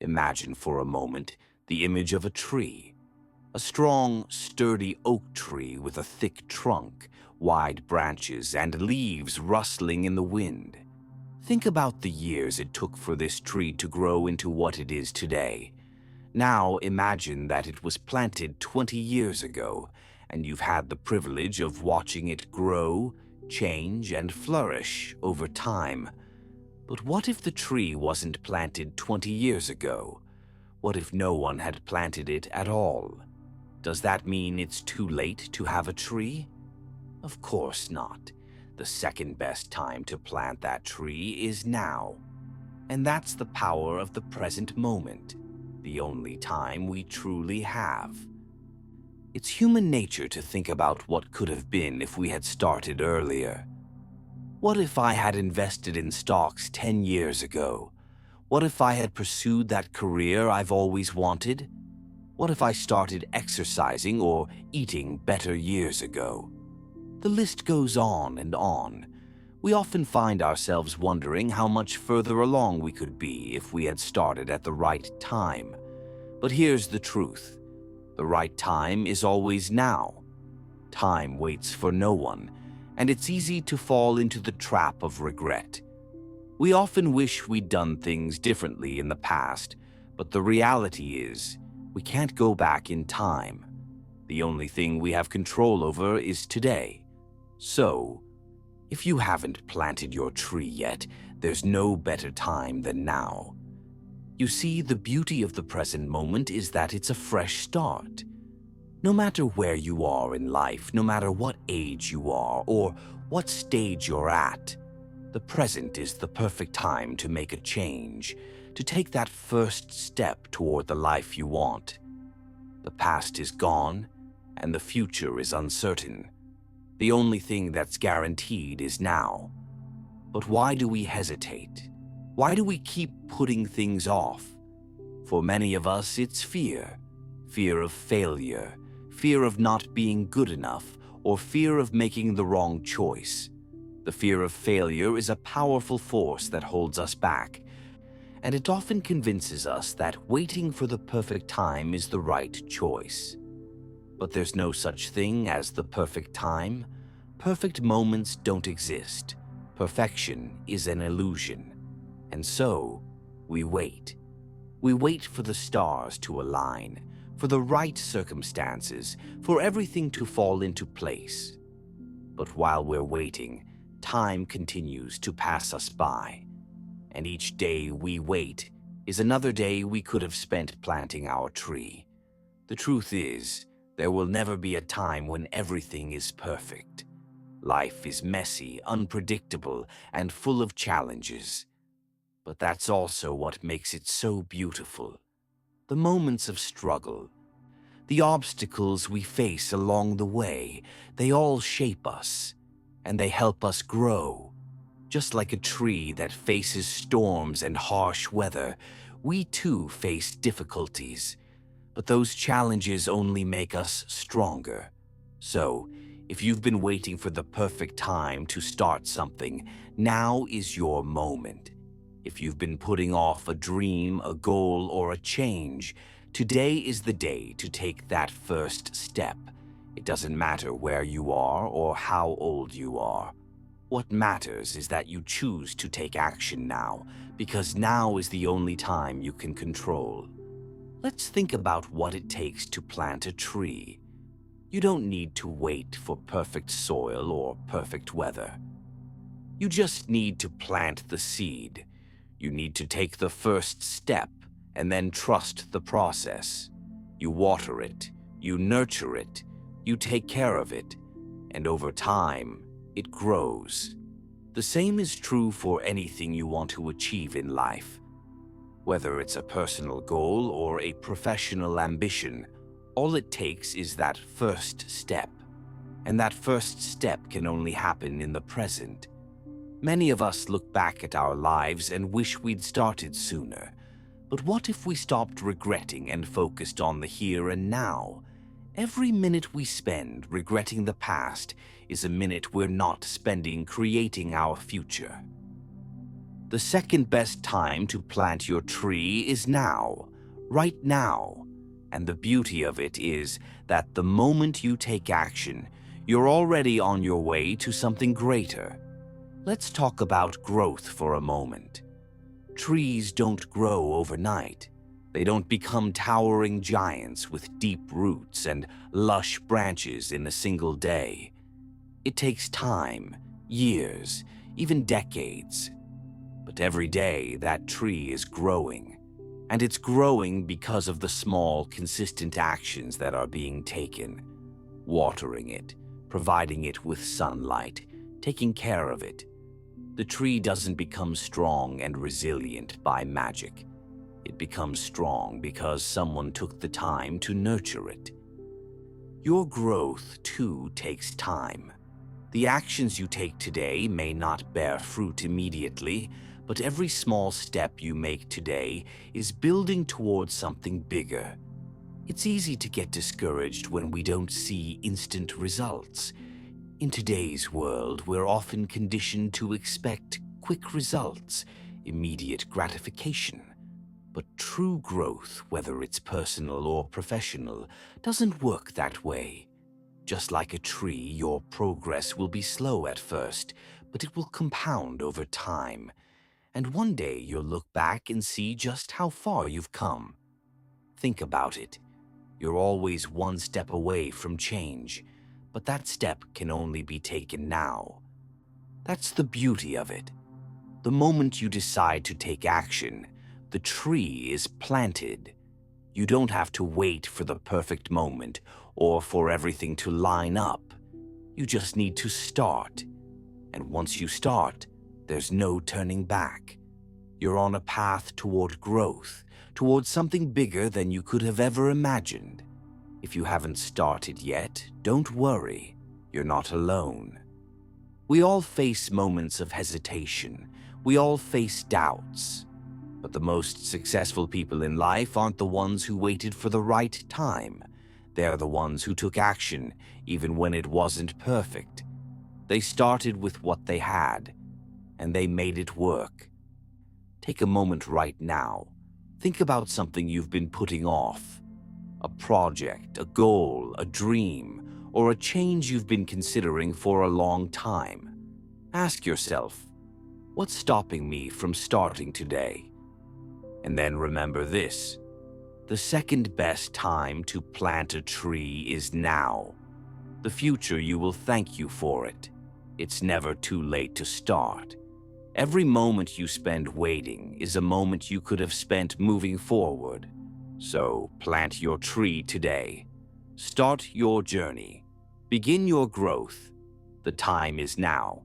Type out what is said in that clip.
Imagine for a moment the image of a tree. A strong, sturdy oak tree with a thick trunk, wide branches, and leaves rustling in the wind. Think about the years it took for this tree to grow into what it is today. Now imagine that it was planted 20 years ago, and you've had the privilege of watching it grow, change, and flourish over time. But what if the tree wasn't planted 20 years ago? What if no one had planted it at all? Does that mean it's too late to have a tree? Of course not. The second best time to plant that tree is now. And that's the power of the present moment, the only time we truly have. It's human nature to think about what could have been if we had started earlier. What if I had invested in stocks 10 years ago? What if I had pursued that career I've always wanted? What if I started exercising or eating better years ago? The list goes on and on. We often find ourselves wondering how much further along we could be if we had started at the right time. But here's the truth. The right time is always now. Time waits for no one, and it's easy to fall into the trap of regret. We often wish we'd done things differently in the past, but the reality is, we can't go back in time. The only thing we have control over is today. So, if you haven't planted your tree yet, there's no better time than now. You see, the beauty of the present moment is that it's a fresh start. No matter where you are in life, no matter what age you are or what stage you're at, the present is the perfect time to make a change, to take that first step toward the life you want. The past is gone, and the future is uncertain. The only thing that's guaranteed is now. But why do we hesitate? Why do we keep putting things off? For many of us, it's fear. Fear of failure, fear of not being good enough, or fear of making the wrong choice. The fear of failure is a powerful force that holds us back, and it often convinces us that waiting for the perfect time is the right choice. But there's no such thing as the perfect time. Perfect moments don't exist. Perfection is an illusion. And so, we wait. We wait for the stars to align, for the right circumstances, for everything to fall into place. But while we're waiting, time continues to pass us by. And each day we wait is another day we could have spent planting our tree. The truth is, there will never be a time when everything is perfect. Life is messy, unpredictable, and full of challenges. But that's also what makes it so beautiful. The moments of struggle, the obstacles we face along the way, they all shape us, and they help us grow. Just like a tree that faces storms and harsh weather, we too face difficulties. But those challenges only make us stronger. So, if you've been waiting for the perfect time to start something, now is your moment. If you've been putting off a dream, a goal, or a change, today is the day to take that first step. It doesn't matter where you are or how old you are. What matters is that you choose to take action now, because now is the only time you can control. Let's think about what it takes to plant a tree. You don't need to wait for perfect soil or perfect weather. You just need to plant the seed. You need to take the first step and then trust the process. You water it, you nurture it, you take care of it, and over time, it grows. The same is true for anything you want to achieve in life. Whether it's a personal goal or a professional ambition, all it takes is that first step. And that first step can only happen in the present. Many of us look back at our lives and wish we'd started sooner. But what if we stopped regretting and focused on the here and now? Every minute we spend regretting the past is a minute we're not spending creating our future. The second best time to plant your tree is now, right now. And the beauty of it is that the moment you take action, you're already on your way to something greater. Let's talk about growth for a moment. Trees don't grow overnight. They don't become towering giants with deep roots and lush branches in a single day. It takes time, years, even decades. But every day that tree is growing. And it's growing because of the small, consistent actions that are being taken. Watering it, providing it with sunlight, taking care of it. The tree doesn't become strong and resilient by magic. It becomes strong because someone took the time to nurture it. Your growth, too, takes time. The actions you take today may not bear fruit immediately, but every small step you make today is building towards something bigger. It's easy to get discouraged when we don't see instant results. In today's world, we're often conditioned to expect quick results, immediate gratification. But true growth, whether it's personal or professional, doesn't work that way. Just like a tree, your progress will be slow at first, but it will compound over time. And one day you'll look back and see just how far you've come. Think about it. You're always one step away from change. But that step can only be taken now. That's the beauty of it. The moment you decide to take action, the tree is planted. You don't have to wait for the perfect moment or for everything to line up. You just need to start. And once you start, there's no turning back. You're on a path toward growth, towards something bigger than you could have ever imagined. If you haven't started yet, don't worry. You're not alone. We all face moments of hesitation. We all face doubts. But the most successful people in life aren't the ones who waited for the right time. They're the ones who took action, even when it wasn't perfect. They started with what they had, and they made it work. Take a moment right now. Think about something you've been putting off. A project, a goal, a dream, or a change you've been considering for a long time. Ask yourself, what's stopping me from starting today? And then remember this, the second best time to plant a tree is now. The future you will thank you for it. It's never too late to start. Every moment you spend waiting is a moment you could have spent moving forward. So plant your tree today. Start your journey. Begin your growth. The time is now.